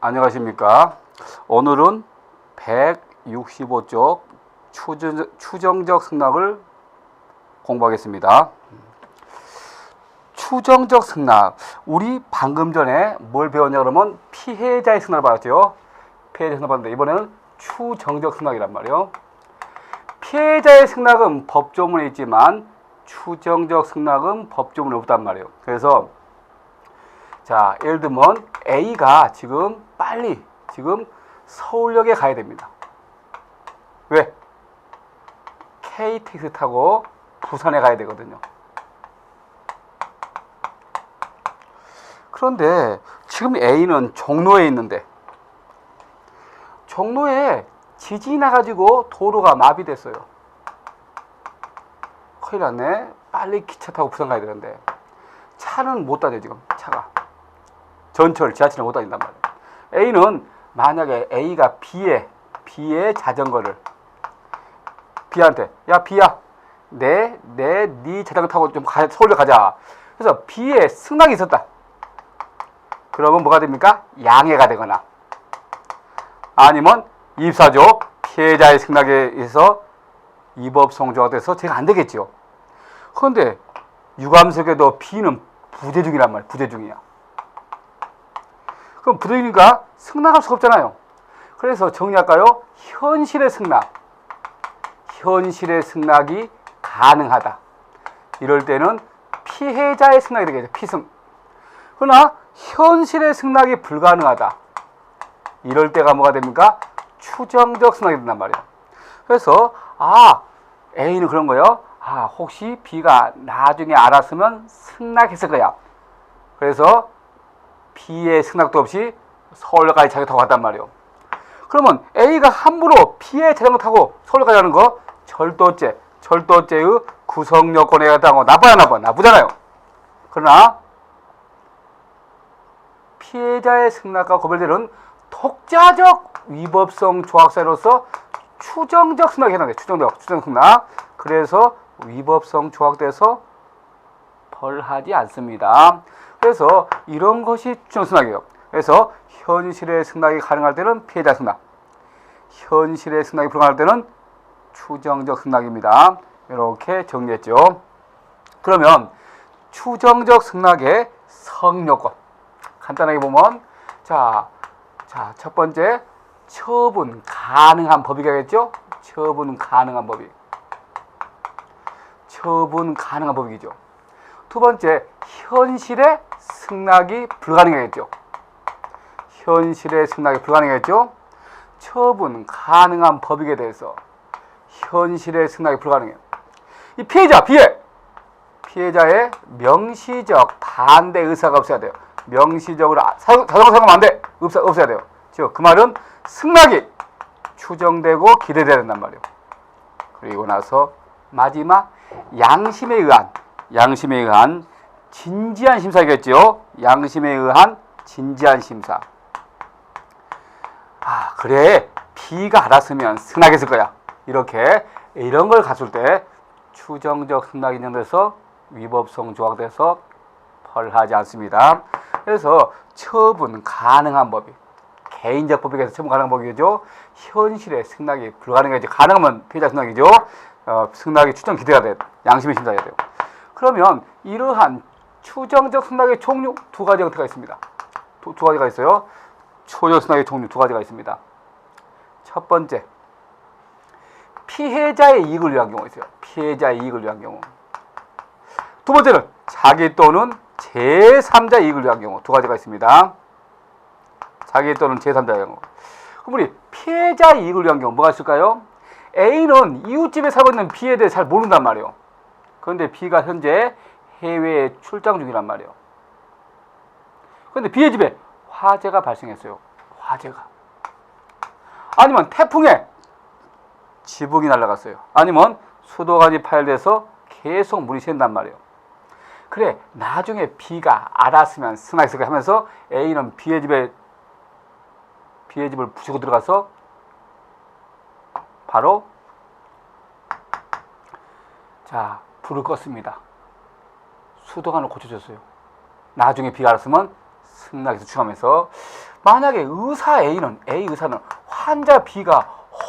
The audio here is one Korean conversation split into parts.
안녕하십니까. 오늘은 165쪽 추정적 승낙을 공부하겠습니다. 추정적 승낙, 우리 방금 전에 뭘 배웠냐 그러면 피해자의 승낙을 받았죠. 피해자의 승낙을 받는데 이번에는 추정적 승낙이란 말이에요. 피해자의 승낙은 법조문에 있지만 추정적 승낙은 법조문에 없단 말이에요. 그래서 자, 예를 들면 A가 지금 빨리 서울역에 가야 됩니다. 왜? KTX 타고 부산에 가야 되거든요. 그런데 지금 A는 종로에 있는데 종로에 지진이 나가지고 도로가 마비됐어요. 큰일 났네. 빨리 기차 타고 부산 가야 되는데 차는 못 다녀. 지금 차가 전철, 지하철은 못 다닌단 말이에요. A는 만약에 A가 B의 자전거를 B한테, 야 B야, 네 자전거 타고 좀 서울로 가자. 그래서 B의 승낙이 있었다. 그러면 뭐가 됩니까? 양해가 되거나 아니면 24조 피해자의 승낙에 의해서 위법성 조각돼서 제가 안 되겠죠. 그런데 유감석에도 B는 부재 중이란 말이에요. 부재 중이야. 그럼 부재 중이니까 승낙할 수가 없잖아요. 그래서 정리할까요? 현실의 승낙이 가능하다. 이럴 때는 피해자의 승낙이 되겠죠. 피승. 그러나 현실의 승낙이 불가능하다. 이럴 때가 뭐가 됩니까? 추정적 승낙이 된단 말이에요. 그래서 A는 그런 거예요. 혹시 B가 나중에 알았으면 승낙했을 거야. 그래서 B의 승낙도 없이 서울까지 자전거 타고 갔단 말이에요. 그러면 A가 함부로 B의 자전거 타고 서울까지 가는 거 절도죄의 구성 요건에 해당하고 나쁘잖아요. 그러나 피해자의 승낙과 고별되는 독자적 위법성 조각사로서 추정적 승낙이 해당돼. 추정 승낙. 그래서 위법성 조각돼서 벌하지 않습니다. 그래서 이런 것이 추정 승낙이에요. 그래서 현실의 승낙이 가능할 때는 피해자 승낙, 현실의 승낙이 불가능할 때는 추정적 승낙입니다. 이렇게 정리했죠. 그러면 추정적 승낙의 성요건 간단하게 보면 첫 번째 처분 가능한 법이겠죠. 처분 가능한 법이죠. 두 번째 현실의 승낙이 불가능하겠죠. 처분 가능한 법익에 대해서 현실의 승낙이 불가능해요. 이 피해자의 명시적 반대 의사가 없어야 돼요. 명시적으로 자전거 사용하면 안 돼. 없어야 돼요. 즉 그 말은 승낙이 추정되고 기대돼야 된단 말이에요. 그리고 나서 마지막 양심에 의한 진지한 심사겠죠. 양심에 의한 진지한 심사. 그래 B가 알았으면 승낙했을 거야. 이런 걸 갖출 때 추정적 승낙이 인정돼서 위법성 조각돼서 벌하지 않습니다. 그래서 처분 가능한 법이 개인적 법익에서 처분 가능한 법이죠. 현실의 승낙이 불가능하지. 가능하면 피해자 승낙이죠. 승낙이 추정 기대가 돼. 양심의 심사해야 돼요. 그러면 이러한 추정적 승낙의 종류 두 가지 형태가 있습니다. 두 가지가 있어요. 추정적 승낙의 종류 두 가지가 있습니다. 첫 번째, 피해자의 이익을 위한 경우 있어요. 두 번째는 자기 또는 제3자 이익을 위한 경우 두 가지가 있습니다. 자기 또는 제3자의 경우. 그럼 우리 피해자 이익을 위한 경우 뭐가 있을까요? A는 이웃집에 살고 있는 B에 대해 잘 모른단 말이에요. 그런데 B가 현재 해외에 출장 중이란 말이에요. 그런데 B의 집에 화재가 발생했어요. 아니면 태풍에 지붕이 날아갔어요. 아니면 수도관이 파열돼서 계속 물이 샌단 말이에요. 그래 나중에 B가 알았으면 승낙했을 거야 하면서 A는 B의 집을 부수고 들어가서 바로 불을 껐습니다. 수도관을 고쳐줬어요. 나중에 B가 알았으면 승낙해서 추가하면서 만약에 의사 A는, A 의사는 환자 B가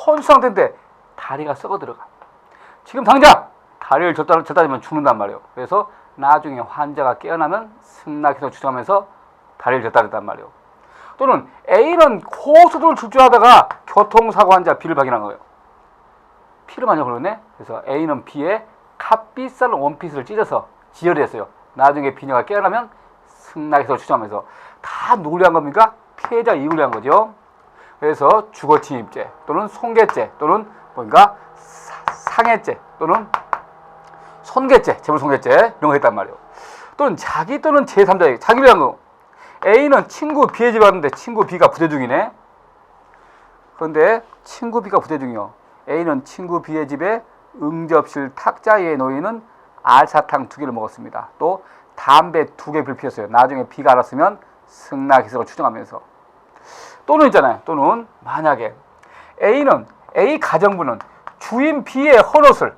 혼수상태인데 다리가 썩어 들어가. 지금 당장 다리를 졌다면 죽는단 말이에요. 그래서 나중에 환자가 깨어나면 승낙해서 추정하면서 다리를 졌다랬단 말이에요. 또는 A는 고속도로를 출주하다가 교통사고 환자 B를 발견한 거예요. 피를 많이 흘렸네. 그래서 A는 B의 값비싼 원피스를 찢어서 지혈을 했어요. 나중에 B녀가 깨어나면 승낙해서 추정하면서 다 누구를 위한 겁니까? 피해자 이익을 위한 거죠. 그래서 주거침입죄 또는 손괴죄 또는 뭔가 상해죄 또는 손괴죄, 재물손괴죄 이런 거 했단 말이에요. 또는 자기 또는 제3자에게 자기를 위한 거. A는 친구 B의 집에 왔는데 친구 B가 부대 중이네. 그런데 친구 B가 부대 중이요. A는 친구 B의 집에 응접실 탁자 위에 놓이는 알사탕 2개를 먹었습니다. 또 담배 2개 불 피웠어요. 나중에 B가 알았으면 승낙해서 추정하면서. 또는 있잖아요. 또는 만약에 A 가정부는 주인 B의 헌옷을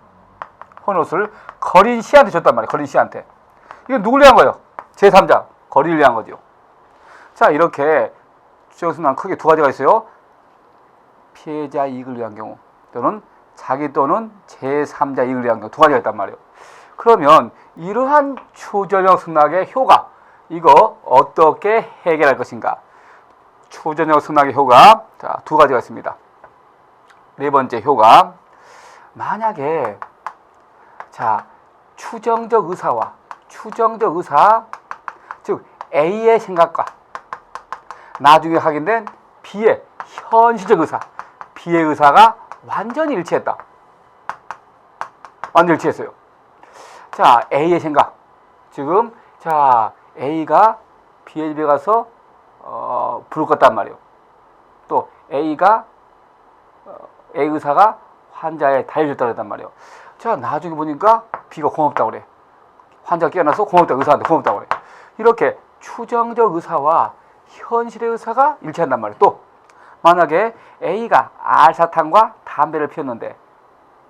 거린 C한테 줬단 말이에요. 거린 C한테. 이건 누굴 위한 거예요? 제3자, 거리를 위한 거죠. 자, 이렇게 추정승낙 크게 두 가지가 있어요. 피해자 이익을 위한 경우 또는 자기 또는 제3자 이익을 위한 경우 두 가지가 있단 말이에요. 그러면 이러한 추정적 승낙의 효과 이거 어떻게 해결할 것인가? 추정적 승낙의 효과 자, 두 가지가 있습니다. 네 번째 효과 만약에 자 추정적 의사 즉 A의 생각과 나중에 확인된 B의 현실적 의사 B의 의사가 완전히 일치했다. 완전히 일치했어요. 자 A의 생각 지금 자 A가 B의 집에 가서 불을 껐단 말이에요. 또 A가 A 의사가 환자의 다리를 줬다고 했단 말이에요. 자 나중에 보니까 B가 고맙다고 그래. 환자가 깨어나서 고맙다 의사한테 고맙다고 그래. 이렇게 추정적 의사와 현실의 의사가 일치한단 말이에요. 또 만약에 A가 알사탕과 담배를 피웠는데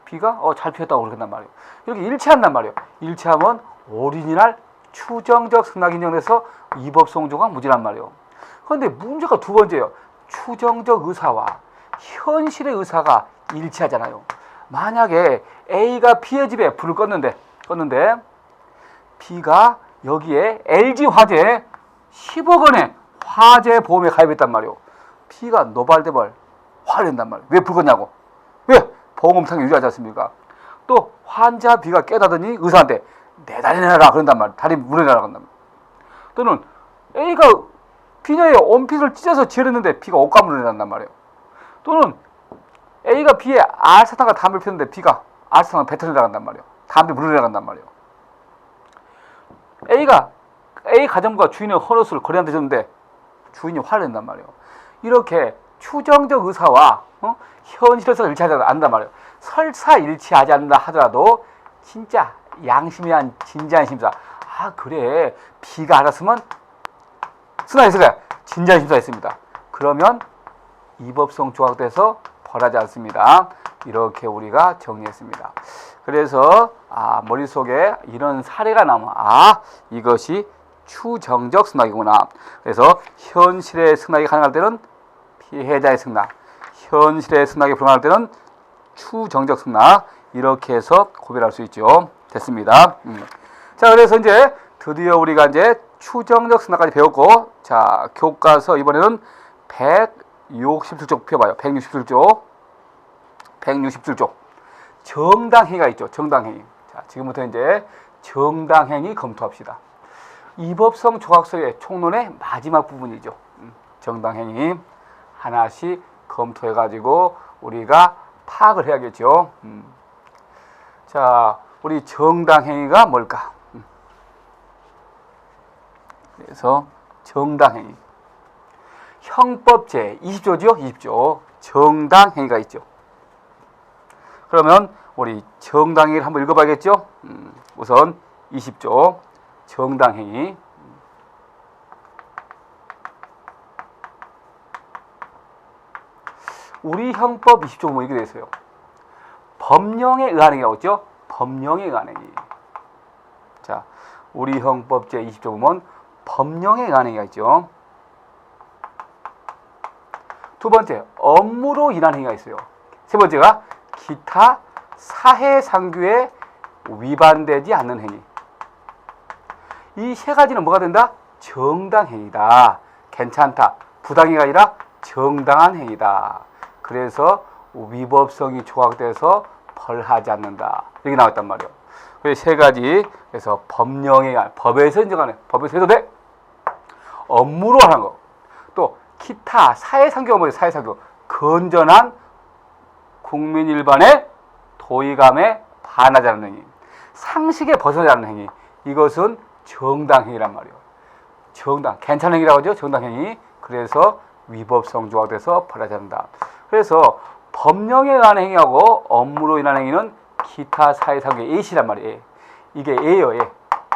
B가 잘 피웠다고 그러단 말이에요. 이렇게 일치한단 말이에요. 일치하면 오리지널 추정적 승낙 인정돼서 위법성 조각 무죄란 말이에요. 그런데 문제가 두 번째예요. 추정적 의사와 현실의 의사가 일치하잖아요. 만약에 A가 B의 집에 불을 껐는데 B가 여기에 LG 화재에 10억 원의 화재 보험에 가입했단 말이에요. B가 노발대발 화를 낸단 말이에요. 왜 불 껐냐고. 왜? 보험상에 유지하지 않습니까? 또 환자 B가 깨닫더니 의사한테 내 다리 내놔라 그런단 말이에요. 다리 물어내라 그런단 말이에요. 또는 A가 B녀의 원피스를 찢어서 지혈했는데 B가 옷가물을 내란단 말이에요. 또는 A가 B의 알사탕과 담배를 피웠는데 B가 알사탕을 배터리 나간단 말이에요. 담배 물을 나간단 말이에요. A 가정부가 주인의 헌옷을 거리한테 줬는데 주인이 화를 낸단 말이에요. 이렇게 추정적 의사와 현실에서 일치하지 않는단 말이에요. 설사 일치하지 않는다 하더라도 진짜 양심이한 진지한 심사. 아 그래 B가 알았으면 승낙했을까요? 진지한 심사했습니다. 그러면 위법성 조각돼서 벌하지 않습니다. 이렇게 우리가 정리했습니다. 그래서 머릿속에 이런 사례가 나오면 이것이 추정적 승낙이구나. 그래서 현실의 승낙이 가능할 때는 피해자의 승낙, 현실의 승낙이 불가능할 때는 추정적 승낙 이렇게 해서 구별할 수 있죠. 됐습니다. 자 그래서 이제 드디어 우리가 이제 추정적 승낙까지 배웠고 자 교과서 이번에는 167쪽 펴봐요. 167쪽 정당행위가 있죠. 정당행위. 자 지금부터 이제 정당행위 검토합시다. 위법성 조각서의 총론의 마지막 부분이죠. 정당행위 하나씩 검토해가지고 우리가 파악을 해야겠죠. 자 우리 정당행위가 뭘까? 그래서 정당행위 형법 제 20조죠. 20조 정당행위가 있죠. 그러면 우리 정당행위를 한번 읽어봐야겠죠. 우선 20조 정당행위 우리 형법 20조 보면 이렇게 되어 있어요. 법령에 의한 행위라고 했죠. 법령에 의한 행위. 자, 우리 형법 제 20조 보면 법령에 의한 행위가 있죠. 두 번째, 업무로 인한 행위가 있어요. 세 번째가 기타 사해상규에 위반되지 않는 행위. 이 세 가지는 뭐가 된다? 정당행위다. 괜찮다. 부당행위가 아니라 정당한 행위다. 그래서 위법성이 조각돼서 벌하지 않는다. 이렇게 나왔단 말이에요. 그래서 세 가지. 그래서 법령에 법에서 인정하는, 법에서 해도 돼. 업무로 하는 거. 또 기타 사회상규가 뭐예요? 사회상규. 건전한 국민 일반의 도의감에 반하지 않는 행위. 상식에 벗어나지 않는 행위. 이것은 정당행위란 말이에요. 정당, 괜찮은 행위라고 하죠. 정당행위. 그래서 위법성 조각돼서 벌하지 않는다. 그래서 법령에 의한 행위하고 업무로 인한 행위는 기타 사회상규의 A시란 말이에요. 이게 A예요. A.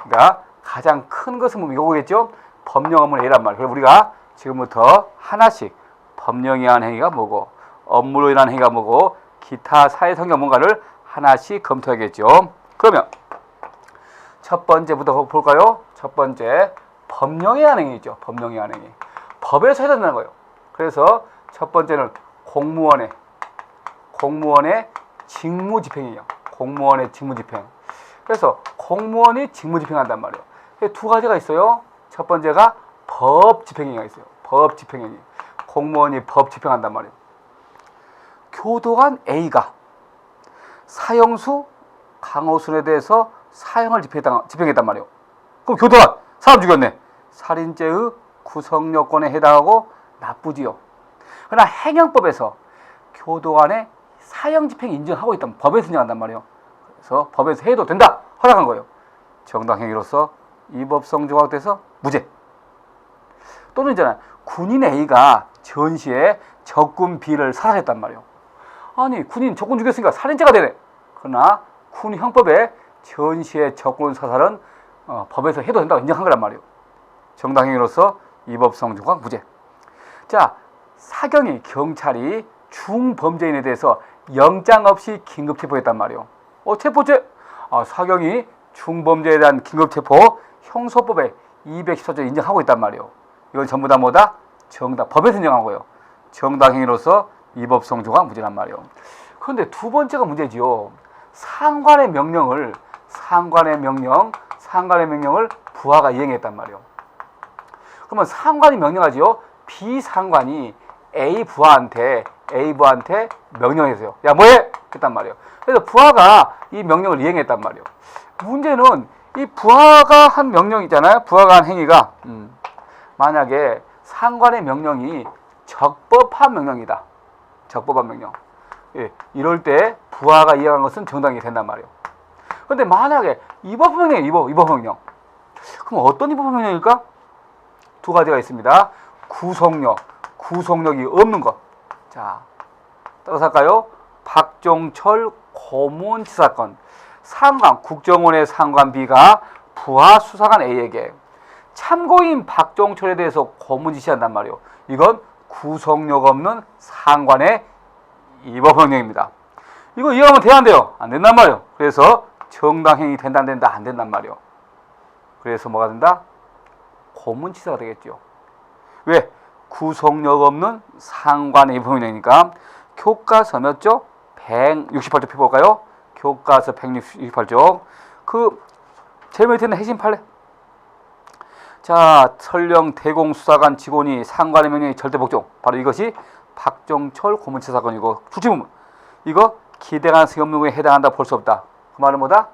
그러니까 가장 큰 것은 뭐 이거겠죠. 법령 업무는 A란 말이에요. 그래서 우리가 지금부터 하나씩 법령에 의한 행위가 뭐고, 업무로 인한 행위가 뭐고, 기타 사회상규가 뭔가를 하나씩 검토하겠죠. 그러면 첫 번째부터 볼까요? 첫 번째, 법령에 의한 행위죠. 법령에 의한 행위. 법에서 해야 된다는 거예요. 그래서 첫 번째는 공무원의 직무집행이에요. 공무원의 직무집행. 그래서 공무원이 직무집행한단 말이에요. 두 가지가 있어요. 첫 번째가 법집행행위가 있어요. 법집행행위. 공무원이 법집행한단 말이에요. 교도관 A가 사형수 강호순에 대해서 사형을 집행했단 말이에요. 그럼 교도관 사람 죽였네. 살인죄의 구성요건에 해당하고 나쁘지요. 그러나 행영법에서 교도관의 사형 집행 인정하고 있다면 법에서 인정한단 말이에요. 그래서 법에서 해도 된다. 허락한 거예요. 정당행위로서 위법성 조각돼서 무죄. 또는 있잖아요. 군인 A가 전시에 적군 B를 살해했단 말이에요. 아니 군인 적군 죽였으니까 살인죄가 되네. 그러나 군 형법에 전시에 적군 사살은 법에서 해도 된다고 인정한 거란 말이에요. 정당행위로서 위법성 조각 무죄. 자, 사경이 경찰이 중범죄인에 대해서 영장 없이 긴급 체포했단 말이에요. 체포죄. 사경이 중범죄에 대한 긴급 체포 형소법에 214조 인정하고 있단 말이에요. 이건 전부 다 뭐다? 정당. 법에서 인정한 거예요. 정당행위로서 위법성 조각 무죄란 말이에요. 그런데 두 번째가 문제지요. 상관의 명령을 부하가 이행했단 말이에요. 그러면 상관이 명령하지요. 비상관이 A 부하한테 명령했어요. 야 뭐해? 했단 말이에요. 그래서 부하가 이 명령을 이행했단 말이에요. 문제는 이 부하가 한 명령이잖아요. 부하가 한 행위가 만약에 상관의 명령이 적법한 명령이다. 적법한 명령. 예, 이럴 때 부하가 이행한 것은 정당이 된단 말이에요. 그런데 만약에 위법한 명령이에요. 위법한 명령. 그럼 어떤 위법한 명령일까? 두 가지가 있습니다. 구속력이 없는 것. 자, 따라서 할까요? 박종철 고문치 사건. 상관, 국정원의 상관 B가 부하 수사관 A에게 참고인 박종철에 대해서 고문 지시한단 말이에요. 이건 구속력 없는 상관의 위법명령입니다. 이거 이해하면 돼야 안 돼요? 안 된단 말이에요. 그래서 정당행위 된다 안 된다? 안 된단 말이에요. 그래서 뭐가 된다? 고문치사가 되겠죠. 왜? 구속력 없는 상관의 위법명령이니까. 교과서 몇 조? 168조 펴볼까요? 교과서 168조. 제일 밑에 있는 핵심 판례. 자, 설령 대공수사관 직원이 상관의 명령이 절대 복종. 바로 이것이 박종철 고문치 사건이고, 주치부문. 이거 기대한 승인 없는 거에 해당한다 볼 수 없다. 그 말은 뭐다?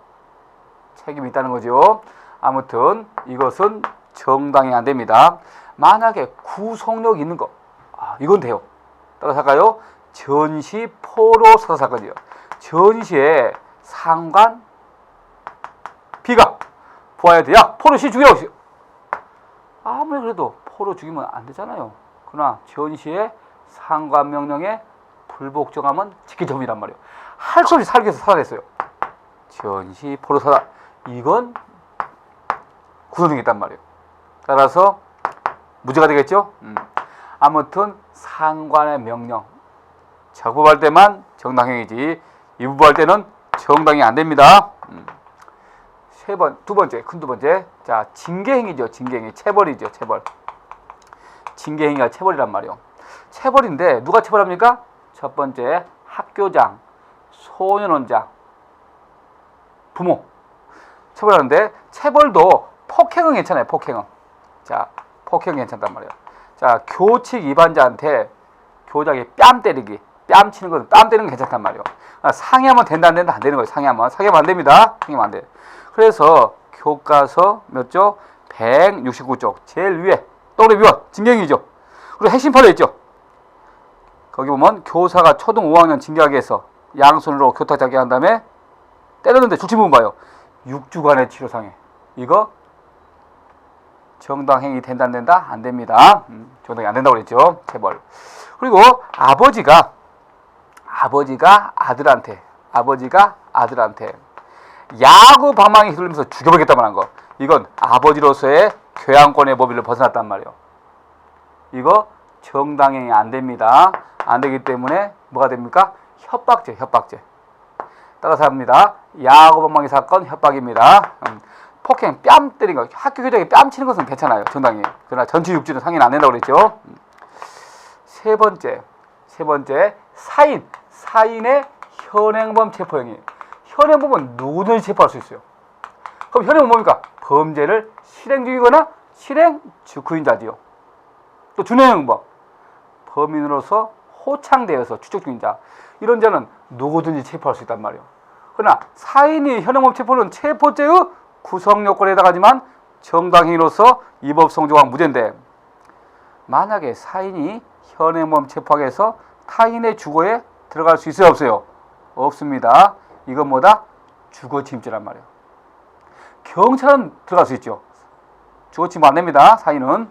책임이 있다는 거죠. 아무튼 이것은 정당이 안 됩니다. 만약에 구속력 있는 거, 이건 돼요. 따라서 할까요? 전시 포로 사살 사건이에요. 전시에 상관 B가 부하한테 야 포로 씨 죽이라고 했어요. 아무리 그래도 포로 죽이면 안 되잖아요. 그러나 전시에 상관 명령에 불복종하면 직계점이란 말이에요. 할 수 없이 살기 위해서 살아냈어요. 전시 포로 사살. 이건 구속력이 있단 말이에요. 따라서 무죄가 되겠죠. 아무튼 상관의 명령 적법할 때만 정당행위지 위법할 때는 정당이 안 됩니다. 두 번째. 자, 징계행위죠. 징계행위. 체벌이죠. 체벌. 징계행위가 체벌이란 말이에요. 체벌인데 누가 체벌합니까? 첫 번째 학교장, 소년원장, 부모 체벌하는데, 체벌도 폭행은 괜찮아요. 폭행은. 자, 폭행 괜찮단 말이에요. 자, 교칙 위반자한테 교장이 뺨 때리기, 뺨 치는 건, 뺨 때리는 건 괜찮단 말이에요. 상해하면 된다 안 된다 안 되는 거예요. 상해하면 안 됩니다. 상해하면 안 돼. 그래서 교과서 몇 쪽? 169쪽 제일 위에 또래 위원 징계형이죠. 그리고 핵심 판례 있죠. 거기 보면 교사가 초등 5학년 징계하게 해서 양손으로 교탁자게 한 다음에 때렸는데 조치 부분 봐요. 6주간의 치료상해. 이거 정당행위 된다 안 된다? 안 됩니다. 정당이 안 된다고 그랬죠. 체벌. 그리고 아버지가 아들한테 야구 방망이 휘둘리면서 죽여버리겠다만 한 거. 이건 아버지로서의 교양권의 범위를 벗어났단 말이에요. 이거 정당행위 안 됩니다. 안 되기 때문에 뭐가 됩니까? 협박죄. 따라서 합니다. 야구 방망이 사건 협박입니다. 폭행, 뺨 때린 거, 학교 교장이 뺨 치는 것은 괜찮아요. 정당히. 그러나 전치 6주는 상해는 안 된다고 그랬죠. 세 번째 사인의 현행범 체포행위. 현행범은 누구든지 체포할 수 있어요. 그럼 현행범은 뭡니까? 범죄를 실행 중이거나 실행 직후인자지요. 또 준행범, 범인으로서 호창되어서 추적 중인 자. 이런 자는 누구든지 체포할 수 있단 말이에요. 그러나 사인이 현행범 체포는 체포죄의 구성 요건에 해당하지만 정당행위로서 위법성 조항 무죄인데, 만약에 사인이 현행범 체포하게 해서 타인의 주거에 들어갈 수 있어요, 없어요? 없습니다. 이건 뭐다? 주거침입죄란 말이에요. 경찰은 들어갈 수 있죠. 주거침입 안 됩니다, 사인은.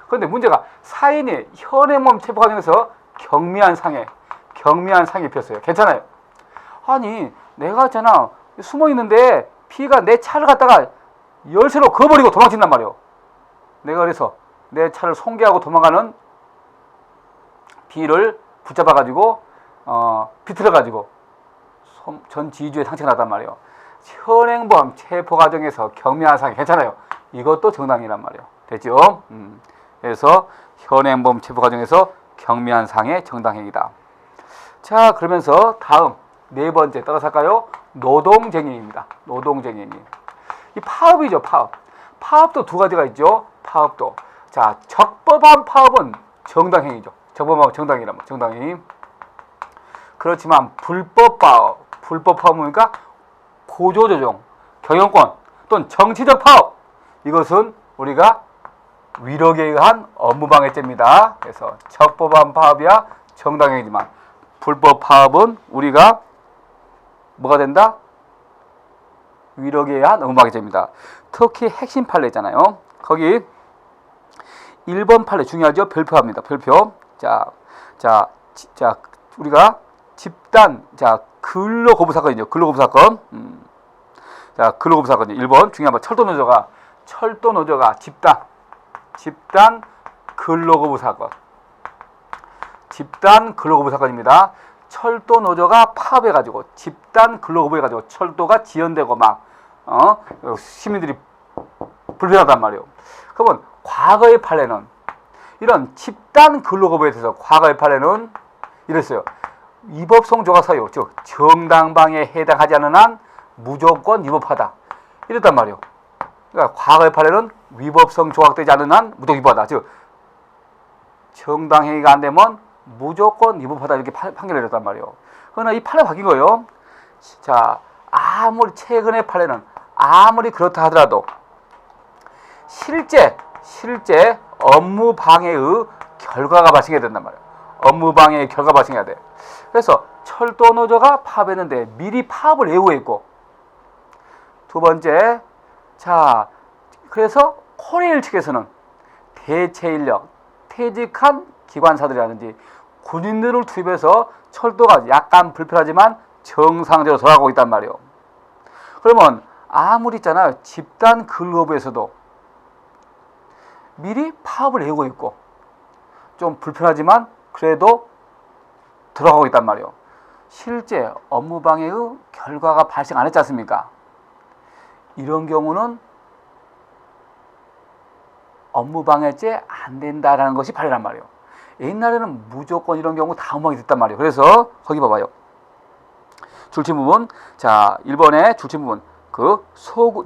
그런데 문제가 사인이 현행범 체포 과정에서 경미한 상해 입혔어요. 괜찮아요. 아니, 내가 있잖아, 숨어 있는데 피가 내 차를 갖다가 열쇠로 그어버리고 도망친단 말이에요. 내가 그래서 내 차를 송기하고 도망가는 B를 붙잡아가지고 비틀어가지고 전 지휘주에 상처가 났단 말이에요. 현행범 체포 과정에서 경미한 상해 괜찮아요. 이것도 정당이란 말이에요. 됐죠? 그래서 현행범 체포 과정에서 경미한 상해 정당행위다. 자, 그러면서 다음 네 번째 따라서 할까요? 노동쟁의입니다. 노동쟁의. 이 파업이죠. 파업도 두 가지가 있죠. 파업도. 자, 적법한 파업은 정당행위죠. 적법한 정당이란 말. 정당행위. 그렇지만 불법 파업은 뭡니까? 고조조정, 경영권 또는 정치적 파업. 이것은 우리가 위력에 의한 업무방해죄입니다. 그래서 적법한 파업이야 정당행위지만 불법 파업은 우리가 뭐가 된다? 위력에 의한 업무방해죄입니다. 특히 핵심 판례 있잖아요. 거기 1번 판례 중요하죠. 별표합니다. 별표. 자, 우리가 집단, 근로거부 사건이죠. 근로거부 사건. 근로거부 사건이 1번 중요한 거. 철도 노조가 집단 근로거부 사건. 집단 근로거부 사건입니다. 철도 노조가 파업해가지고 집단 근로거부 해가지고 철도가 지연되고 시민들이 불편하단 말이에요. 그러면 과거의 판례는 이런 집단 근로거부에 대해서 과거의 판례는 이랬어요. 위법성 조각 사유, 즉 정당방해에 해당하지 않는 한 무조건 위법하다. 이랬단 말이에요. 그러니까 과거의 판례는 위법성 조각되지 않는 한 무조건 위법하다. 즉 정당행위가 안 되면 무조건 위법하다 이렇게 판결을 내렸단 말이에요. 그러나 이 판례가 바뀐 거예요. 자, 아무리 최근의 판례는 아무리 그렇다 하더라도 실제 업무방해의 결과가 발생해야 된단 말이에요. 업무방해의 결과가 발생해야 돼. 그래서 철도노조가 파업했는데 미리 파업을 예고했고, 두 번째, 그래서 코레일 측에서는 대체인력, 퇴직한 기관사들이라든지 군인들을 투입해서 철도가 약간 불편하지만 정상적으로 돌아가고 있단 말이에요. 그러면 아무리 있잖아요. 집단 근로부에서도 미리 파업을 예고했고 좀 불편하지만 그래도 들어가고 있단 말이에요. 실제 업무방해의 결과가 발생 안 했지 않습니까? 이런 경우는 업무방해죄 안 된다라는 것이 판례란 말이에요. 옛날에는 무조건 이런 경우 다 음방이 됐단 말이에요. 그래서 거기 봐봐요. 줄침부분. 자, 1번의 줄침부분. 그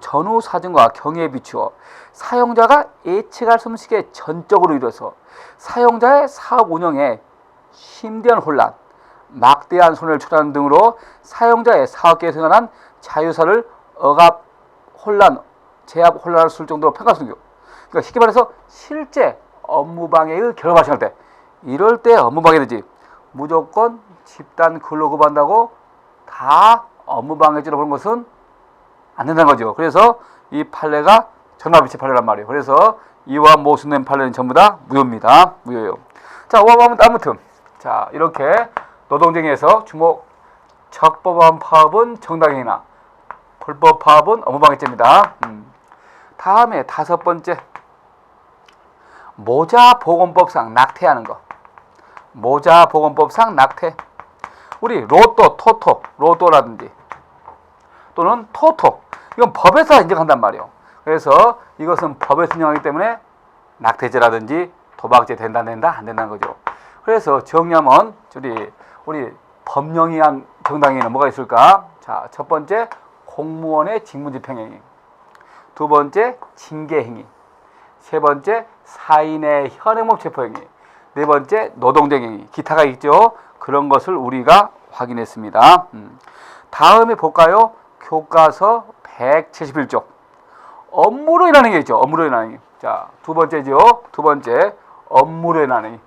전후 사정과 경위에 비추어 사용자가 예측할 수 없는 시기에 전적으로 이뤄서 사용자의 사업 운영에 심대한 혼란, 막대한 손해를 초래하는 등으로 사용자의 사업계획에 관한 자유사를 억압 혼란, 제압 혼란을 줄 정도로 평가할 수 있는 경우. 그러니까 쉽게 말해서 실제 업무방해의 결과가 발생할 때, 이럴 때 업무방해되지. 무조건 집단 근로급한다고 다 업무방해죄로 보는 것은 안 된다는 거죠. 그래서 이 판례가 전화비치 판례란 말이에요. 그래서 이와 모순된 판례는 전부 다 무효입니다. 무효예요. 자, 아무튼 자, 이렇게 노동쟁의에서 주목. 적법한 파업은 정당행위나 불법 파업은 업무방해죄입니다. 다음에 5번째, 모자보건법상 낙태하는 거. 모자보건법상 낙태. 우리 로또라든지 또는 토토, 이건 법에서 인정한단 말이에요. 그래서 이것은 법에서 인정하기 때문에 낙태죄라든지 도박죄 된다 안 된다는 거죠. 그래서 정리하면 우리 법령이한 정당행위는 뭐가 있을까? 자, 첫 번째 공무원의 직무집행행위, 두 번째 징계행위, 세 번째 사인의 현행법 체포행위, 네 번째 노동쟁행위, 기타가 있죠. 그런 것을 우리가 확인했습니다. 다음에 볼까요? 교과서 171쪽. 업무로 인한 행위죠. 업무로 인한 행위. 자, 두 번째죠. 두 번째 업무로 인한 행위.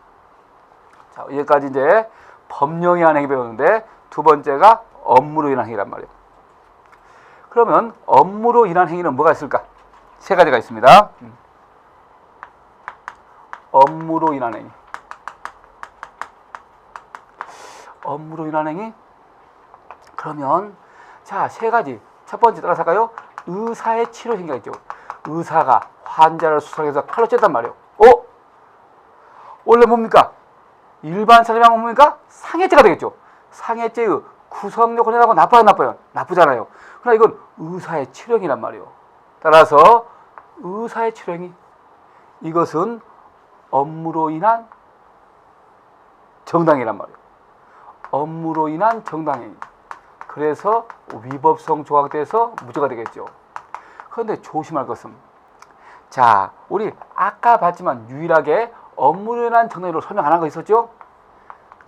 자, 여기까지 이제 법령에 의한 행위 배우는데 두 번째가 업무로 인한 행위란 말이에요. 그러면 업무로 인한 행위는 뭐가 있을까? 세 가지가 있습니다. 업무로 인한 행위. 업무로 인한 행위? 그러면 자, 세 가지. 첫 번째 따라서 할까요? 의사의 치료 행위가 있죠. 의사가 환자를 수술해서 칼로 쬐단 말이에요. 원래 뭡니까? 일반 사람이 하면 뭡니까? 상해죄가 되겠죠. 상해죄의 구성 요건이라고 나빠요? 나쁘잖아요. 그러나 이건 의사의 치료 행위란 말이에요. 따라서 의사의 치료 행위, 이것은 업무로 인한 정당이란 말이에요. 업무로 인한 정당행위. 그래서 위법성 조각돼서 무죄가 되겠죠. 그런데 조심할 것은, 자, 우리 아까 봤지만 유일하게 업무로 인한 정당행위로 설명 안 한 거 있었죠?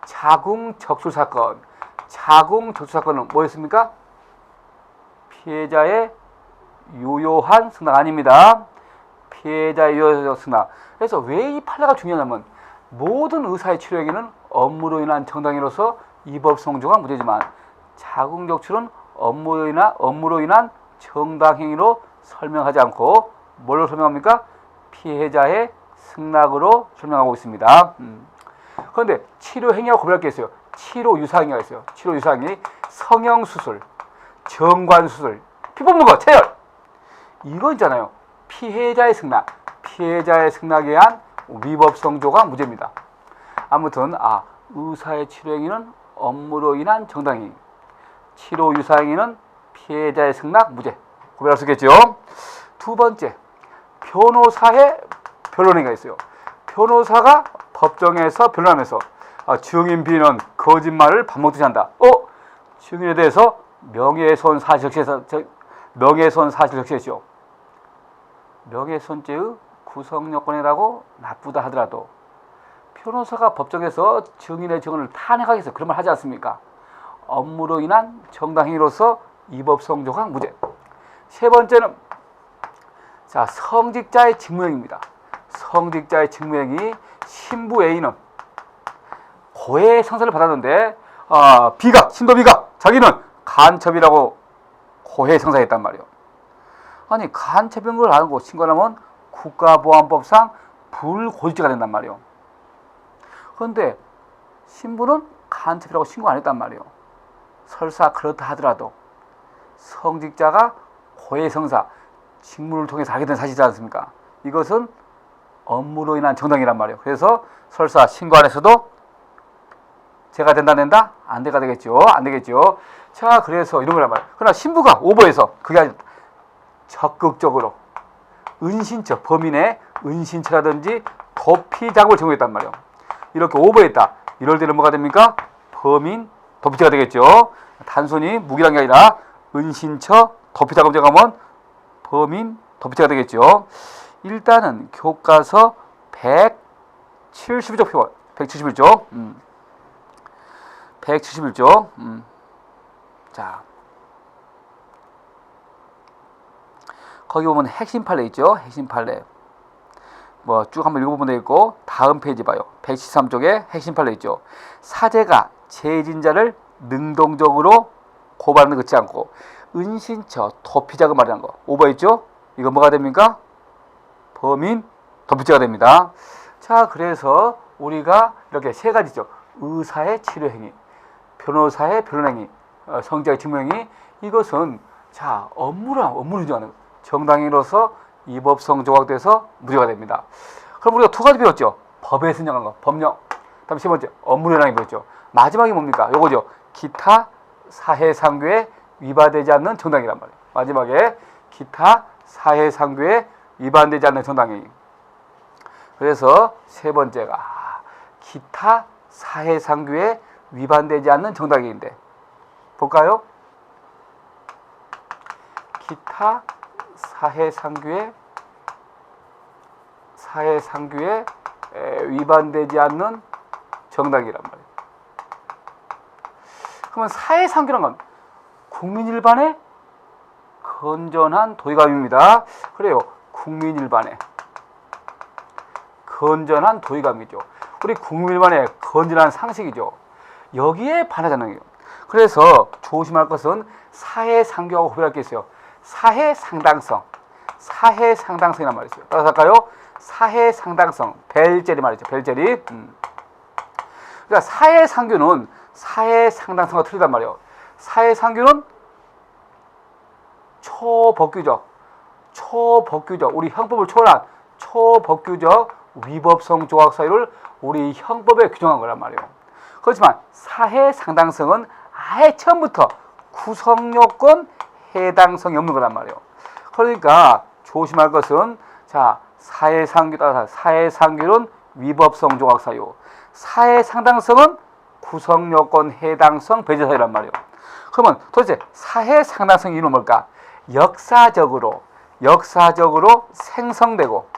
자궁적출 사건. 자궁적출 사건은 뭐였습니까? 피해자의 유효한 승낙 아닙니다. 피해자의 유효한 승낙. 그래서 왜 이 판례가 중요하냐면, 모든 의사의 치료 행위는 업무로 인한 정당행위로서 위법성 조각 무죄지만, 자궁적출은 업무로 인한 정당행위로 설명하지 않고 뭘로 설명합니까? 피해자의 승낙으로 설명하고 있습니다. 그런데 치료 행위하고 구별할 게 있어요. 치료 유사 행위가 있어요. 치료 유사 행위, 성형수술, 정관수술, 피 뽑는 거, 체열. 이거 있잖아요. 피해자의 승낙. 피해자의 승낙에 의한 위법성 조각 무죄입니다. 아무튼 의사의 치료 행위는 업무로 인한 정당행위, 치료 유사 행위는 피해자의 승낙 무죄. 구별할 수 있겠죠. 두 번째, 변호사의 변론행위가 있어요. 변호사가 법정에서 변론하면서 증인 비는 거짓말을 밥 먹듯이 한다. 증인에 대해서 명예훼손 사실 적시했죠. 명예훼손죄의 구성 요건이라고 나쁘다 하더라도 변호사가 법정에서 증인의 증언을 탄핵하기 위해서 그런 말 하지 않습니까? 업무로 인한 정당행위로서 위법성 조각 무죄. 세 번째는 성직자의 직무행위입니다. 성직자의 직무행위, 신부 A는 고해 성사를 받았는데 신도 B가 자기는 간첩이라고 고해 성사했단 말이에요. 아니, 간첩인 걸 알고 신고를 하면 국가보안법상 불고지죄가 된단 말이에요. 그런데 신부는 간첩이라고 신고 안 했단 말이에요. 설사 그렇다 하더라도 성직자가 고해성사, 직무를 통해서 알게 된 사실이지 않습니까? 이것은 업무로 인한 정당이란 말이에요. 그래서 설사 신고 안 했어도 죄가 된다 안 돼가 되겠죠. 안 되겠죠. 자, 그래서 이런 거란 말이에요. 그러나 신부가 오버해서 그게 아니라 적극적으로 범인의 은신처라든지 도피 자금을 제공했단 말이에요. 이렇게 오버했다. 이럴 때는 뭐가 됩니까? 범인 도피죄가 되겠죠. 단순히 무기란 게 아니라 은신처 도피자 검증하면 범인 도피죄가 되겠죠. 일단은 교과서 171쪽 표본 171쪽 171쪽 자 거기 보면 핵심 판례 있죠. 핵심 판례 뭐 쭉 한번 읽어보면 되겠고 다음 페이지 봐요. 113쪽에 핵심 판례 있죠. 사제가 재진자를 능동적으로 고발하는 것 그렇지 않고 은신처 도피자가 말하는 거 오버했죠. 이거 뭐가 됩니까? 범인 도피죄가 됩니다. 자, 그래서 우리가 이렇게 세 가지죠. 의사의 치료행위, 변호사의 변론행위, 성자의 직무행위. 이것은 자 업무를 인정하는 거. 정당인으로서 위법성 조각돼서 무죄가 됩니다. 그럼 우리가 두 가지 배웠죠. 법에서 인정한 거, 법령. 다음 세 번째 업무를 인정한 거 배웠죠. 마지막이 뭡니까? 요거죠. 기타 사해상규에 위반되지 않는 정당이란 말이에요. 마지막에 기타 사해상규에 위반되지 않는 정당행위. 그래서 세 번째가 기타 사해상규에 위반되지 않는 정당행위인데 볼까요? 기타 사해상규에 위반되지 않는 정당이란 말이에요. 그러면 사해상규란 건 국민 일반의 건전한 도의감입니다. 그래요. 국민 일반의 건전한 도의감이죠. 우리 국민 일반의 건전한 상식이죠. 여기에 반하자는 거예요. 그래서 조심할 것은 사해상규하고 구별할 게 있어요. 사해상당성. 사해상당성이란 말이 있어요. 따라서 할까요? 사해상당성. 벨제리 말이죠. 벨제리. 그러니까 사해상규는 사해상당성과 틀리단 말이에요. 사해상규는 초법규적, 우리 형법을 초월한 초법규적 위법성 조각 사유를 우리 형법에 규정한 거란 말이에요. 그렇지만 사해상당성은 아예 처음부터 구성요건 해당성이 없는 거란 말이에요. 그러니까 조심할 것은 자 사해상규 따라서 사해상규는 위법성 조각 사유, 사해상당성은 구성요건 해당성 배제 사유란 말이에요. 그러면 도대체 사해상당성 이유는 뭘까? 역사적으로 생성되고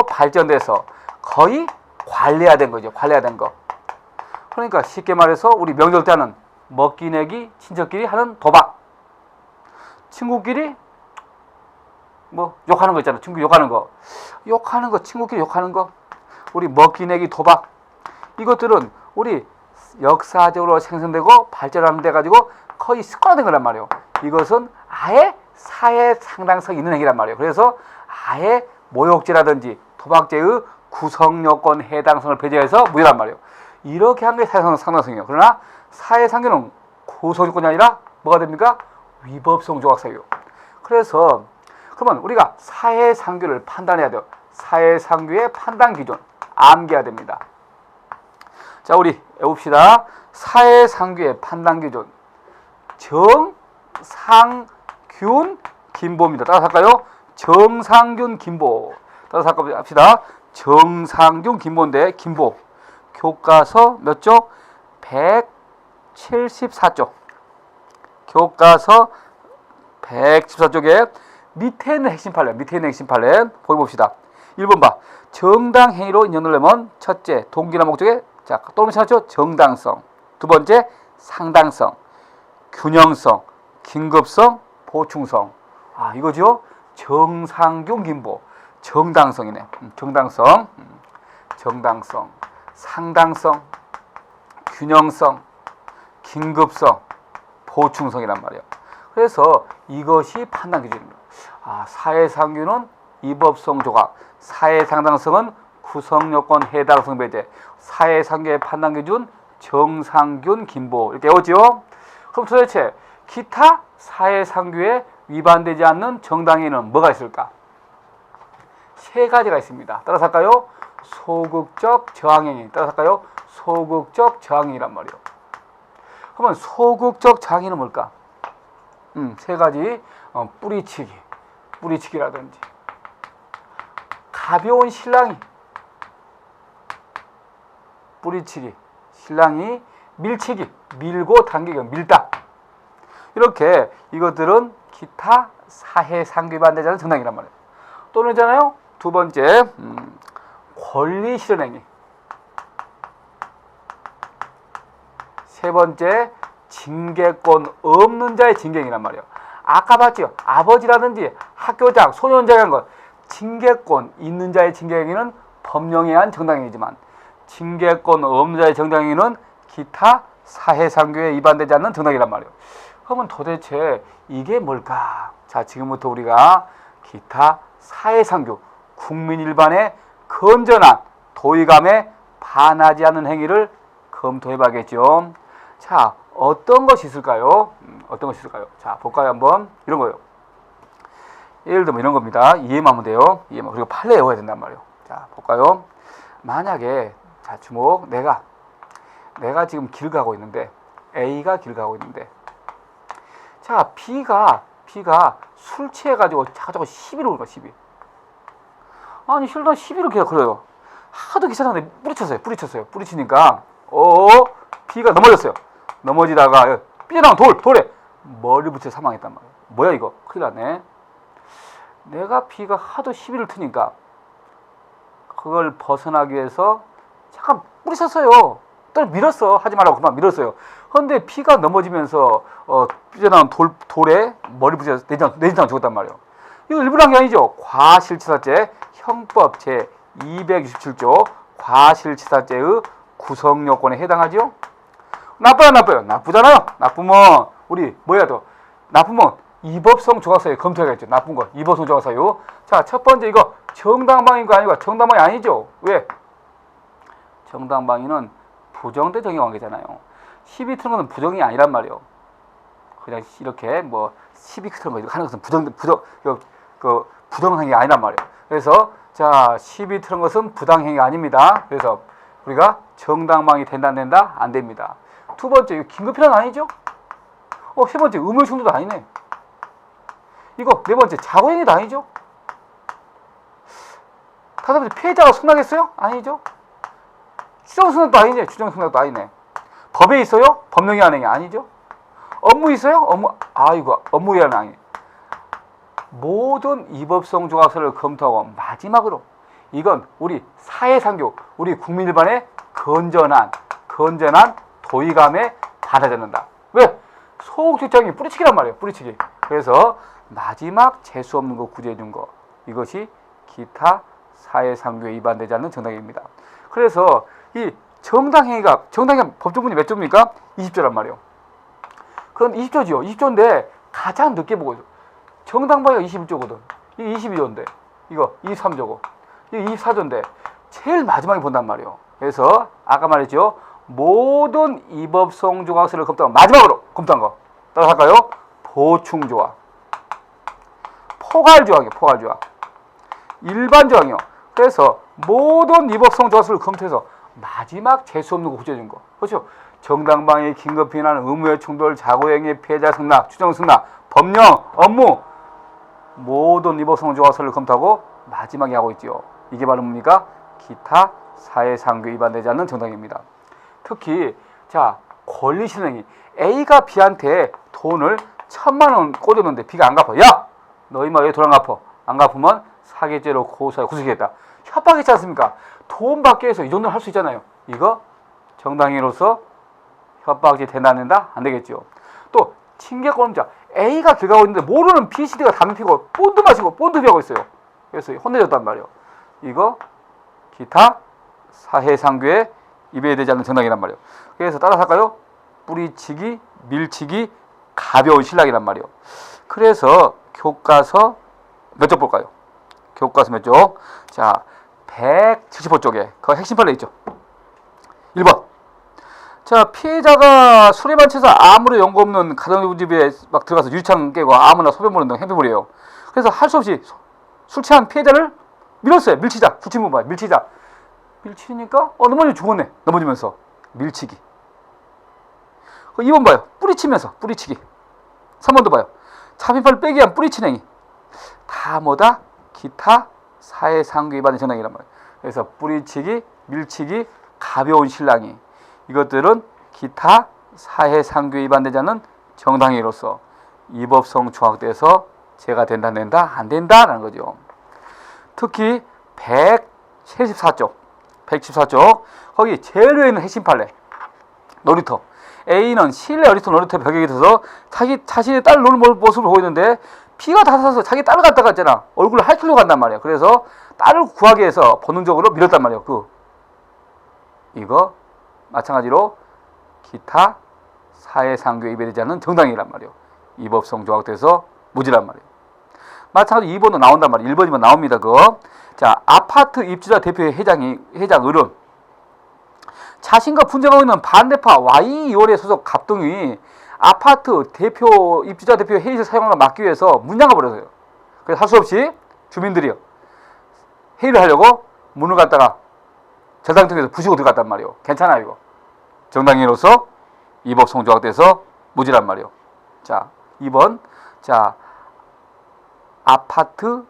발전돼서 거의 관례화된 거죠. 관례화된 거. 그러니까 쉽게 말해서 우리 명절 때 하는 먹기 내기 친척끼리 하는 도박, 친구끼리 뭐 욕하는 거 있잖아. 친구 욕하는 거, 친구끼리 욕하는 거, 우리 먹기 내기 도박, 이것들은 우리 역사적으로 생성되고 발전하는 데 가지고 거의 습관화된 거란 말이에요. 이것은 아예 사해상당성이 있는 행위란 말이에요. 그래서 아예 모욕죄라든지 도박죄의 구성요건 해당성을 배제해서 무죄란 말이에요. 이렇게 한 게 사해상당성이에요. 그러나 사해상규는 구성요건이 아니라 뭐가 됩니까? 위법성 조각사유. 그래서 그러면 우리가 사해상규를 판단해야 돼요. 사해상규의 판단 기준 암기해야 됩니다. 자, 우리 외웁시다. 사해상규의 판단 기준 정상균 김보입니다. 따라서 할까요? 정상균 김보. 따라서 합시다. 정상균 김보인데 김보 교과서 몇 쪽? 174쪽. 교과서 114쪽에 밑에 있는 핵심 판례. 보기 봅시다. 1번 봐. 정당 행위로 인정되려면 첫째 동기나 목적에 자 또는 찾았죠? 정당성. 두 번째 상당성, 균형성, 긴급성, 보충성. 이거죠? 정상균 김보. 정당성이네. 정당성, 상당성, 균형성, 긴급성, 보충성이란 말이에요. 그래서 이것이 판단 기준입니다. 사해상규는 위법성 조각, 사해상당성은 구성요건 해당성 배제, 사해상규의 판단 기준 정상균 김보 이렇게 외웠죠. 그럼 도대체 기타 사해상규에 위반되지 않는 정당행위는 뭐가 있을까? 세 가지가 있습니다. 따라서 할까요? 소극적 저항행위. 따라서 할까요? 소극적 저항행위란 말이에요. 그러면 소극적 저항행위는 뭘까? 세 가지. 뿌리치기라든지 가벼운 실랑이, 뿌리치기, 신랑이 밀치기, 밀고 당기기, 밀다. 이렇게 이것들은 기타 사해상규 위반되지 정당이란 말이에요. 또는 있잖아요. 두 번째 권리 실현행위. 세 번째 징계권 없는 자의 징계행위란 말이에요. 아까 봤죠? 아버지라든지 학교장, 소년장이 한 것. 징계권 있는 자의 징계행위는 법령에 의한 정당행위지만 징계권 없는 자의 정당행위는 기타 사해상규에 위반되지 않는 정당이란 말이에요. 그러면 도대체 이게 뭘까? 자, 지금부터 우리가 기타 사해상규, 국민 일반의 건전한 도의감에 반하지 않는 행위를 검토해 봐야겠죠. 자, 어떤 것이 있을까요? 어떤 것이 있을까요? 자, 볼까요? 한번 이런 거요. 예를 들면 이런 겁니다. 이해만 하면 돼요. 이해만. 그리고 판례 외워야 된단 말이에요. 자, 볼까요? 만약에 자, 주목. 내가 지금 길 가고 있는데 A가 길 가고 있는데 자, B가 술 취해 가지고 자꾸 시비를 걸어. 시비. 아니, 실은 시비를 계속 걸어요. 하도 귀찮은데 뿌리쳤어요. 뿌리치니까 B가 넘어졌어요. 넘어지다가 삐져나온 돌에 머리 붙여 사망했단 말이에요. 뭐야 이거? 큰일 났네. 내가 B가 하도 시비를 트니까 그걸 벗어나기 위해서 잠깐 뿌리쳤어요. 또 밀었어. 하지 말라고 그만 밀었어요. 그런데 B가 넘어지면서 삐져나온 돌에 머리 붙여 내진탕 죽었단 말이에요. 이거 일부러 한 게 아니죠. 과실치사죄 형법 제 267조 과실치사죄의 구성요건에 해당하죠. 나빠요. 나쁘잖아요. 나쁘면 우리 뭐야 더 나쁘면 이법성 조각사유 검토해야겠죠. 나쁜 거 이법성 조각사유. 자, 첫 번째 이거 정당방위인 거 아니고 정당방위 아니죠. 왜? 정당방위는 부정대 정의관계잖아요. 시비 트는 것은 부정이 아니란 말이에요. 그냥 이렇게 뭐 시비 트는 거 하는 것은 부정행위 아니란 말이에요. 그래서 자, 시비 트는 것은 부당행위가 아닙니다. 그래서 우리가 정당방위 된다 안 된다? 안 됩니다. 두 번째, 이거 긴급필요는 아니죠? 세 번째, 의무충돌도 아니네. 이거 네 번째, 자고행위도 아니죠? 다섯 번째, 피해자가 승낙했어요? 아니죠? 추정승낙도 아니네. 추정승낙도 아니네. 법에 있어요? 법령에 의한 행위 아니죠? 업무 있어요? 업무에 의한 행위. 모든 이법성 조각서를 검토하고 마지막으로 이건 우리 사회상규, 우리 국민 일반의 건전한 도의감에 받아들는다. 왜? 소극적장이 뿌리치기란 말이에요. 뿌리치기. 그래서 마지막 재수 없는 거 구제해 준 거. 이것이 기타 사회상규에 위반되지 않는 정당행위입니다. 그래서 이 정당행위 법조문이 몇 조입니까? 20조란 말이에요. 그럼 20조죠. 20조인데 가장 늦게 보고 있어요. 정당방위가 21조거든. 이게 22조인데 이거 23조고 이게 24조인데 제일 마지막에 본단 말이에요. 그래서 아까 말했죠. 모든 이법성 조각서를 검토한 마지막으로 검토한 거 따라서 할까요? 보충조항, 포괄조항이요. 포괄조항, 일반조항이요. 그래서 모든 이법성 조각서를 검토해서 마지막 재수 없는 거 구제해 준 거. 그렇죠? 정당방위, 긴급히 일어나는 의무의 충돌, 자고행위, 피해자 승낙, 추정 승낙, 법령, 업무 모든 이법성 조각서를 검토하고 마지막에 하고 있지요. 이게 바로 뭡니까? 기타 사회상규 위반되지 않는 정당입니다. 특히 자, 권리실행위. A가 B한테 돈을 1,000만 원 꽂았는데 B가 안 갚아. 야! 너 이마 왜 돈 안 갚아? 안 갚으면 사기죄로 고소해 구속했다. 협박했지 않습니까? 돈 받기 위해서 이 정도는 할 수 있잖아요. 이거 정당인으로서 협박죄 된다 안 된다? 안 되겠죠. 또 징계권자. A가 길 가고 있는데 모르는 B, C, D가 담배 피고 본드 마시고 본드 피우고 있어요. 그래서 혼내줬단 말이에요. 이거 기타 사해상규에 위배되지 않는 정당이란 말이에요. 그래서 따라서 할까요? 뿌리치기, 밀치기, 가벼운 신랑이란 말이에요. 그래서 교과서 몇 쪽 볼까요? 교과서 몇 쪽? 자, 175쪽에 그 핵심 판례 있죠. 1번. 자, 피해자가 술에만 취해서 아무런 연고 없는 가정집에 막 들어가서 유리창 깨고 아무나 소변 보는 등 행패부려요. 그래서 할 수 없이 술 취한 피해자를 밀었어요. 밀치자. 구치문 봐요. 밀치자. 밀치니까 넘어지면 죽었네. 넘어지면서 밀치기. 2번 봐요. 뿌리치면서 뿌리치기. 3번도 봐요. 차비팔 빼기 위한 뿌리치는 행위. 다 뭐다? 기타 사회상규 위반의 정당이란 말이에요. 그래서 뿌리치기, 밀치기, 가벼운 신랑이, 이것들은 기타 사해상규에 위반되지 않는 정당행위로서 위법성 조항돼서 죄가 된다, 안 된다, 안 된다라는 거죠. 특히 174쪽 거기 제일 위에 있는 핵심 판례, 놀이터. A는 실내 놀이터 벽에 있어서 자신의 딸을 노는 모습을 보고 있는데 피가 다 차서 자기 딸을 갖다가 있잖아, 얼굴을 핥으려고 간단 말이야. 그래서 딸을 구하기 위해서 본능적으로 밀었단 말이야. 이거 마찬가지로 기타 사해상규에 위배되지 않는 정당이란 말이에요. 위법성 조항돼서 무죄란 말이에요. 마찬가지로 2번도 나온단 말이에요. 1번이면 나옵니다. 그거. 자, 아파트 입주자 대표의 회장을은 자신과 분쟁하고 있는 반대파 Y위원회 소속 갑동이 아파트 입주자 대표 회의실 사용을 막기 위해서 문 잠가버렸어요. 그래서 할 수 없이 주민들이 회의를 하려고 문을 갖다가 절단통에서 부시고 들어갔단 말이에요. 괜찮아요, 이거. 정당인으로서 위법성 조항돼서 무죄란 말이에요. 자, 2번. 자, 아파트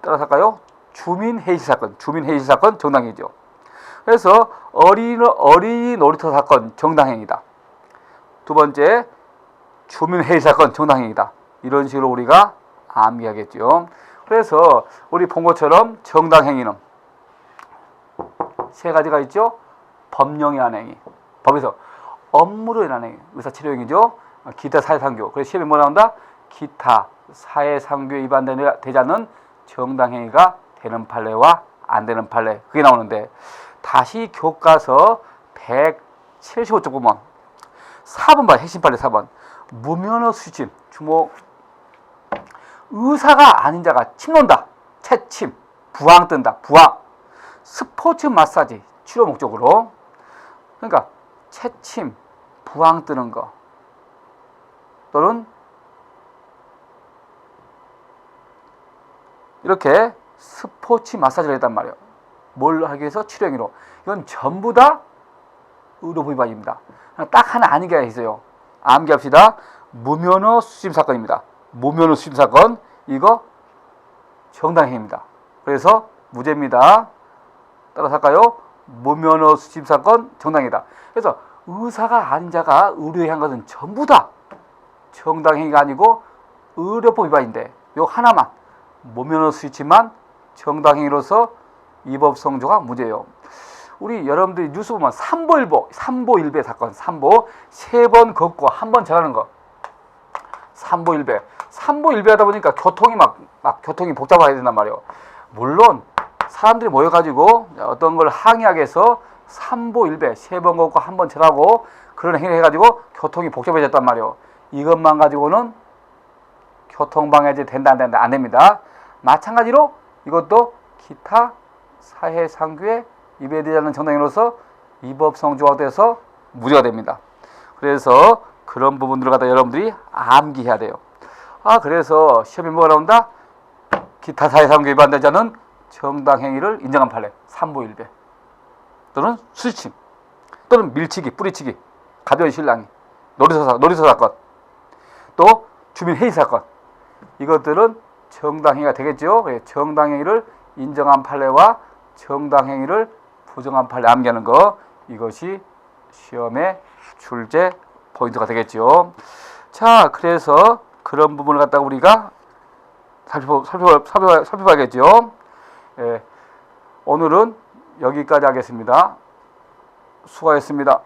따라서 할까요? 주민회의실 사건 정당이죠. 그래서 어린이 놀이터 사건 정당행위다. 두 번째, 주민회의 사건 정당행위다. 이런 식으로 우리가 암기하겠죠. 그래서 우리 본 것처럼 정당행위는 세 가지가 있죠. 법령에 관한 행위, 법에서 업무로 인한 행위, 의사치료행위죠. 기타 사해상규. 그래서 시험에 뭐 나온다? 기타 사해상규에 위반되지 않는 정당행위가 되는 판례와 안 되는 판례, 그게 나오는데, 다시 교과서 175쪽 보면 4번 봐. 핵심 판례 4번. 무면허 수침, 주목. 의사가 아닌 자가 침 논다, 채침, 부항 뜬다, 부항. 스포츠 마사지 치료 목적으로. 그러니까 채침, 부항 뜨는 거, 또는 이렇게 스포츠 마사지를 했단 말이에요. 뭘 하기 위해서? 치료행위로. 이건 전부 다 의료법 위반입니다. 딱 하나 아닌 게 있어요. 암기합시다. 무면허 수침 사건입니다. 무면허 수침 사건, 이거 정당행위입니다. 그래서 무죄입니다. 따라서 할까요? 무면허 수침 사건 정당이다. 그래서 의사가 아닌 자가 의료에 한 것은 전부 다 정당행위가 아니고 의료법 위반인데, 요 하나만 무면허 수침만 정당행위로서 위법성조가 무죄예요. 우리 여러분들이 뉴스 보면 삼보일배 사건, 세 번 걷고 한 번 절하는 거, 삼보일배 하다 보니까 교통이 복잡하게 된단 말이에요. 물론 사람들이 모여가지고 어떤 걸 항의하기 위해서 삼보일배, 세 번 걷고 한 번 절하고 그런 행위를 해가지고 교통이 복잡해졌단 말이에요. 이것만 가지고는 교통방해죄 된다, 안 된다? 안 됩니다. 마찬가지로 이것도 기타 사해상규에 위배되지 않는 정당인으로서 위법성 조항돼서 무죄가 됩니다. 그래서 그런 부분들을 갖다 여러분들이 암기해야 돼요. 그래서 시험에 뭐가 나온다? 기타 사해상규에 위반되지 않는 정당행위를 인정한 판례, 삼보일배, 또는 수침, 또는 밀치기, 뿌리치기, 가벼운 신랑이, 놀이터 사건, 또 주민회의 사건, 이것들은 정당행위가 되겠죠. 정당행위를 인정한 판례와 정당행위를 부정한 판례 암기하는 거, 이것이 시험의 출제 포인트가 되겠죠. 자, 그래서 그런 부분을 갖다가 우리가 살펴봐야겠죠. 오늘은 여기까지 하겠습니다. 수고하셨습니다.